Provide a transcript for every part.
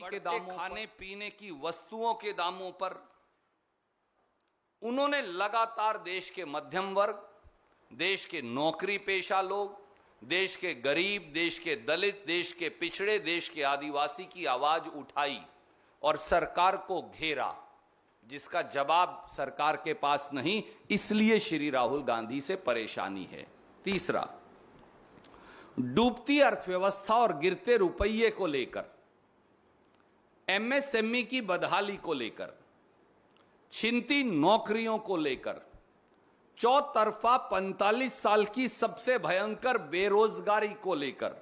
के दामों, खाने पीने की वस्तुओं के दामों पर उन्होंने लगातार देश के मध्यम वर्ग, देश के नौकरी पेशा लोग, देश के गरीब, देश के दलित, देश के पिछड़े, देश के आदिवासी की आवाज उठाई और सरकार को घेरा, जिसका जवाब सरकार के पास नहीं, इसलिए श्री राहुल गांधी से परेशानी है। तीसरा, डूबती अर्थव्यवस्था और गिरते रुपये को लेकर, एमएसएमई की बदहाली को लेकर, छिनती नौकरियों को लेकर, चौतरफा 45 साल की सबसे भयंकर बेरोजगारी को लेकर,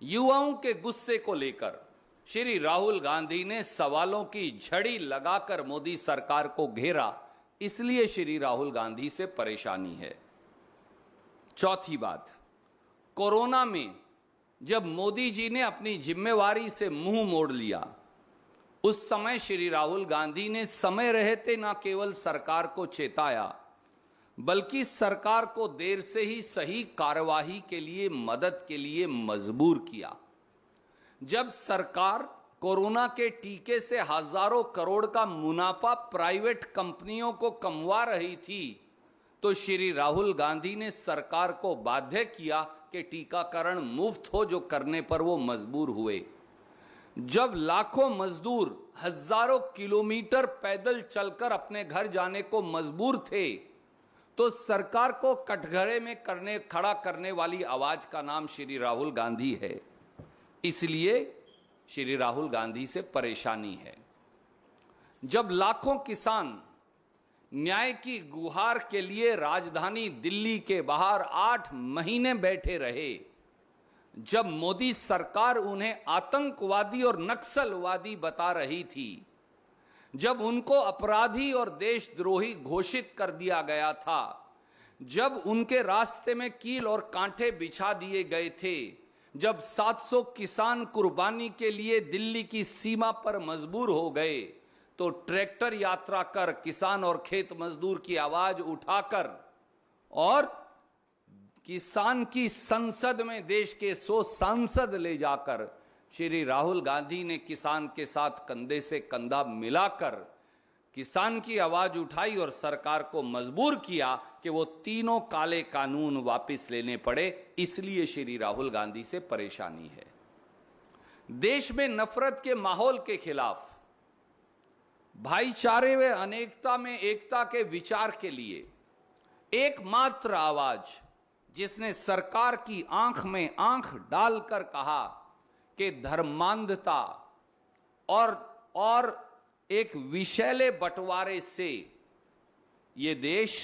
युवाओं के गुस्से को लेकर श्री राहुल गांधी ने सवालों की झड़ी लगाकर मोदी सरकार को घेरा, इसलिए श्री राहुल गांधी से परेशानी है। चौथी बात, कोरोना में जब मोदी जी ने अपनी जिम्मेवारी से मुंह मोड़ लिया, उस समय श्री राहुल गांधी ने समय रहते न केवल सरकार को चेताया, बल्कि सरकार को देर से ही सही कार्यवाही के लिए, मदद के लिए मजबूर किया। जब सरकार कोरोना के टीके से हजारों करोड़ का मुनाफा प्राइवेट कंपनियों को कमवा रही थी, तो श्री राहुल गांधी ने सरकार को बाध्य किया कि टीकाकरण मुफ्त हो, जो करने पर वो मजबूर हुए। जब लाखों मजदूर हजारों किलोमीटर पैदल चलकर अपने घर जाने को मजबूर थे, तो सरकार को कटघरे में खड़ा करने वाली आवाज का नाम श्री राहुल गांधी है, इसलिए श्री राहुल गांधी से परेशानी है। जब लाखों किसान न्याय की गुहार के लिए राजधानी दिल्ली के बाहर 8 महीने बैठे रहे, जब मोदी सरकार उन्हें आतंकवादी और नक्सलवादी बता रही थी, जब उनको अपराधी और देशद्रोही घोषित कर दिया गया था, जब उनके रास्ते में कील और कांटे बिछा दिए गए थे, जब 700 किसान कुर्बानी के लिए दिल्ली की सीमा पर मजबूर हो गए, तो ट्रैक्टर यात्रा कर, किसान और खेत मजदूर की आवाज उठाकर और किसान की संसद में देश के 100 सांसद ले जाकर श्री राहुल गांधी ने किसान के साथ कंधे से कंधा मिलाकर किसान की आवाज उठाई और सरकार को मजबूर किया कि वो तीनों काले कानून वापस लेने पड़े, इसलिए श्री राहुल गांधी से परेशानी है। देश में नफरत के माहौल के खिलाफ, भाईचारे व अनेकता में एकता के विचार के लिए एकमात्र आवाज जिसने सरकार की आंख में आंख डालकर कहा कि धर्मांधता और एक विषैले बंटवारे से ये देश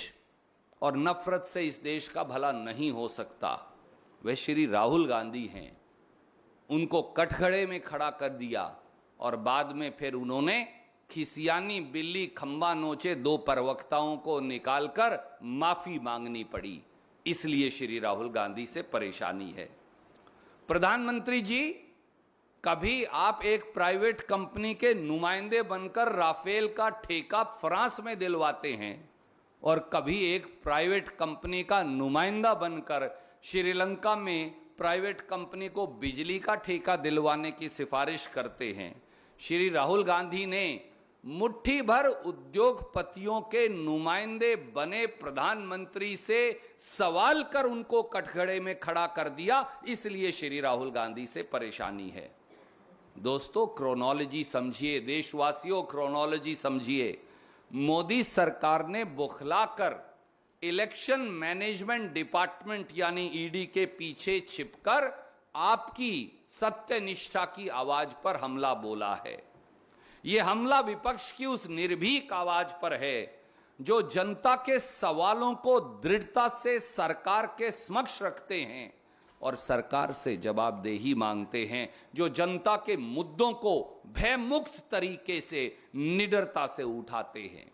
और नफरत से इस देश का भला नहीं हो सकता, वे श्री राहुल गांधी हैं। उनको कटघरे में खड़ा कर दिया और बाद में फिर उन्होंने खिसियानी बिल्ली खंबा नोचे 2 प्रवक्ताओं को निकालकर माफी मांगनी पड़ी, इसलिए श्री राहुल गांधी से परेशानी है। प्रधानमंत्री जी, कभी आप एक प्राइवेट कंपनी के नुमाइंदे बनकर राफेल का ठेका फ्रांस में दिलवाते हैं और कभी एक प्राइवेट कंपनी का नुमाइंदा बनकर श्रीलंका में प्राइवेट कंपनी को बिजली का ठेका दिलवाने की सिफारिश करते हैं। श्री राहुल गांधी ने मुट्ठी भर उद्योगपतियों के नुमाइंदे बने प्रधानमंत्री से सवाल कर उनको कटघरे में खड़ा कर दिया, इसलिए श्री राहुल गांधी से परेशानी है। दोस्तों, क्रोनोलॉजी समझिए, देशवासियों क्रोनोलॉजी समझिए। मोदी सरकार ने बौखलाकर इलेक्शन मैनेजमेंट डिपार्टमेंट यानी ईडी के पीछे छिपकर आपकी सत्यनिष्ठा की आवाज पर हमला बोला है। यह हमला विपक्ष की उस निर्भीक आवाज पर है जो जनता के सवालों को दृढ़ता से सरकार के समक्ष रखते हैं और सरकार से जवाबदेही मांगते हैं, जो जनता के मुद्दों को भयमुक्त तरीके से निडरता से उठाते हैं।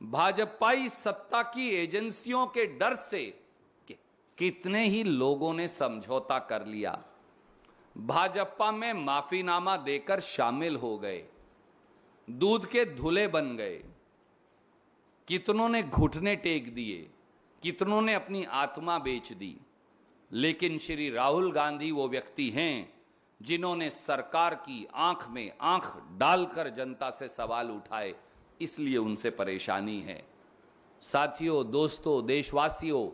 भाजपाई सत्ता की एजेंसियों के डर से कितने ही लोगों ने समझौता कर लिया, भाजपा में माफीनामा देकर शामिल हो गए, दूध के धुले बन गए, कितनों ने घुटने टेक दिए, कितनों ने अपनी आत्मा बेच दी। लेकिन श्री राहुल गांधी वो व्यक्ति हैं जिन्होंने सरकार की आंख में आंख डालकर जनता से सवाल उठाए, इसलिए उनसे परेशानी है। साथियों, दोस्तों, देशवासियों,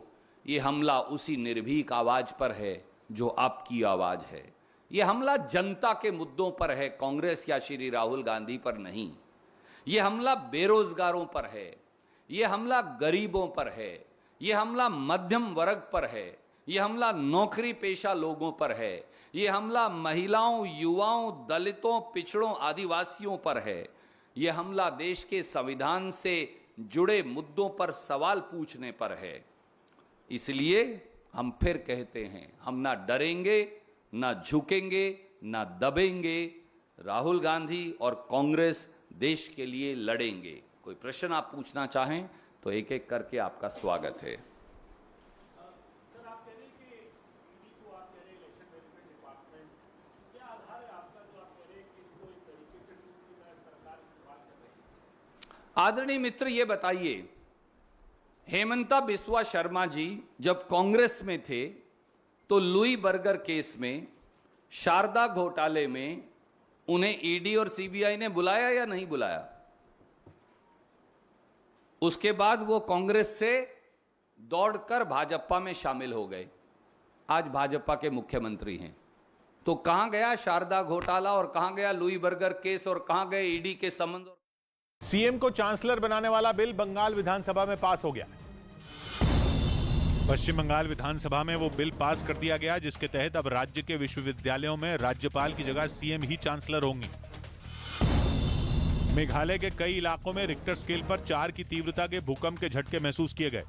ये हमला उसी निर्भीक आवाज पर है जो आपकी आवाज है। ये हमला जनता के मुद्दों पर है, कांग्रेस या श्री राहुल गांधी पर नहीं। ये हमला बेरोजगारों पर है, ये हमला गरीबों पर है, ये हमला मध्यम वर्ग पर है, ये हमला नौकरी पेशा लोगों पर है, ये हमला महिलाओं, युवाओं, दलितों, पिछड़ों, आदिवासियों पर है। ये हमला देश के संविधान से जुड़े मुद्दों पर सवाल पूछने पर है। इसलिए हम फिर कहते हैं, हम ना डरेंगे, ना झुकेंगे, ना दबेंगे। राहुल गांधी और कांग्रेस देश के लिए लड़ेंगे। कोई प्रश्न आप पूछना चाहें तो एक एक करके आपका स्वागत है। सर, आप कह रहे हैं कि ईडी को आप कह रहे हैं इलेक्शन मैनेजमेंट डिपार्टमेंट, क्या आधार है आपका जो आप कह रहे हैं कि इसको एक तरीके से टूट की तरह सरकार की बात कर रही है? आदरणीय मित्र, ये बताइए, हेमंता बिस्वा शर्मा जी जब कांग्रेस में थे तो लुई बर्गर केस में, शारदा घोटाले में उन्हें ईडी और सीबीआई ने बुलाया या नहीं बुलाया? उसके बाद वो कांग्रेस से दौड़कर भाजपा में शामिल हो गए। आज भाजपा के मुख्यमंत्री हैं। तो कहां गया शारदा घोटाला और कहां गया लुई बर्गर केस और कहां गए ईडी के संबंध? सीएम को चांसलर बनाने वाला बिल बंगाल विधानसभा में पास हो गया। पश्चिम बंगाल विधानसभा में वो बिल पास कर दिया गया जिसके तहत अब राज्य के विश्वविद्यालयों में राज्यपाल की जगह सीएम ही चांसलर होंगे। मेघालय के कई इलाकों में रिक्टर स्केल पर 4 की तीव्रता के भूकंप के झटके महसूस किए गए।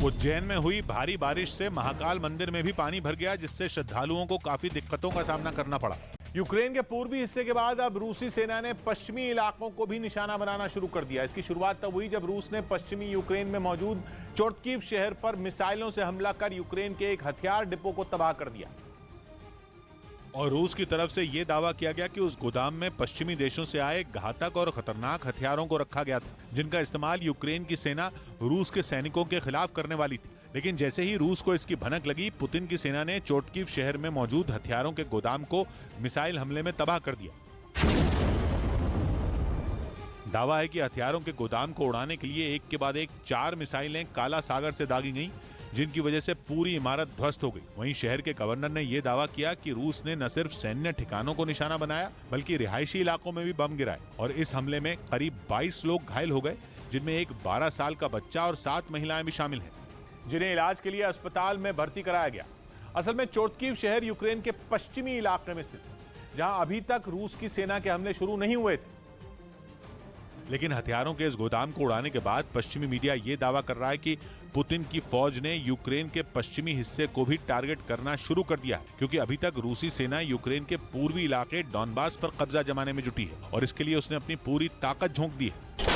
उज्जैन में हुई भारी बारिश से महाकाल मंदिर में भी पानी भर गया, जिससे श्रद्धालुओं को काफी दिक्कतों का सामना करना पड़ा। यूक्रेन के पूर्वी हिस्से के बाद अब रूसी सेना ने पश्चिमी इलाकों को भी निशाना बनाना शुरू कर दिया। इसकी शुरुआत तब हुई जब रूस ने पश्चिमी यूक्रेन में मौजूद चोटकीव शहर पर मिसाइलों से हमला कर यूक्रेन के एक हथियार डिपो को तबाह कर दिया। और रूस की तरफ से यह दावा किया गया कि उस गोदाम में पश्चिमी देशों से आए घातक और खतरनाक हथियारों को रखा गया था, जिनका इस्तेमाल यूक्रेन की सेना रूस के सैनिकों के खिलाफ करने वाली थी। लेकिन जैसे ही रूस को इसकी भनक लगी, पुतिन की सेना ने चोटकीव शहर में मौजूद हथियारों के गोदाम को मिसाइल हमले में तबाह कर दिया। दावा है कि हथियारों के गोदाम को उड़ाने के लिए एक के बाद एक 4 मिसाइलें काला सागर से दागी गईं, जिनकी वजह से पूरी इमारत ध्वस्त हो गई। वहीं शहर के गवर्नर ने यह दावा किया कि रूस ने न सिर्फ सैन्य ठिकानों को निशाना बनाया, बल्कि रिहायशी इलाकों में भी बम गिराए। और इस हमले में करीब 22 लोग घायल हो गए, जिनमें एक 12 साल का बच्चा और 7 महिलाएं भी शामिल हैं, जिन्हें इलाज के लिए अस्पताल में भर्ती कराया गया। असल में चोटकीव शहर यूक्रेन के पश्चिमी इलाके में स्थित है, जहां अभी तक रूस की सेना के हमले शुरू नहीं हुए थे। लेकिन हथियारों के इस गोदाम को उड़ाने के बाद पश्चिमी मीडिया ये दावा कर रहा है कि पुतिन की फौज ने यूक्रेन के पश्चिमी हिस्से को भी टारगेट करना शुरू कर दिया है, क्योंकि अभी तक रूसी सेना यूक्रेन के पूर्वी इलाके डॉनबास पर कब्जा जमाने में जुटी है और इसके लिए उसने अपनी पूरी ताकत झोंक दी है।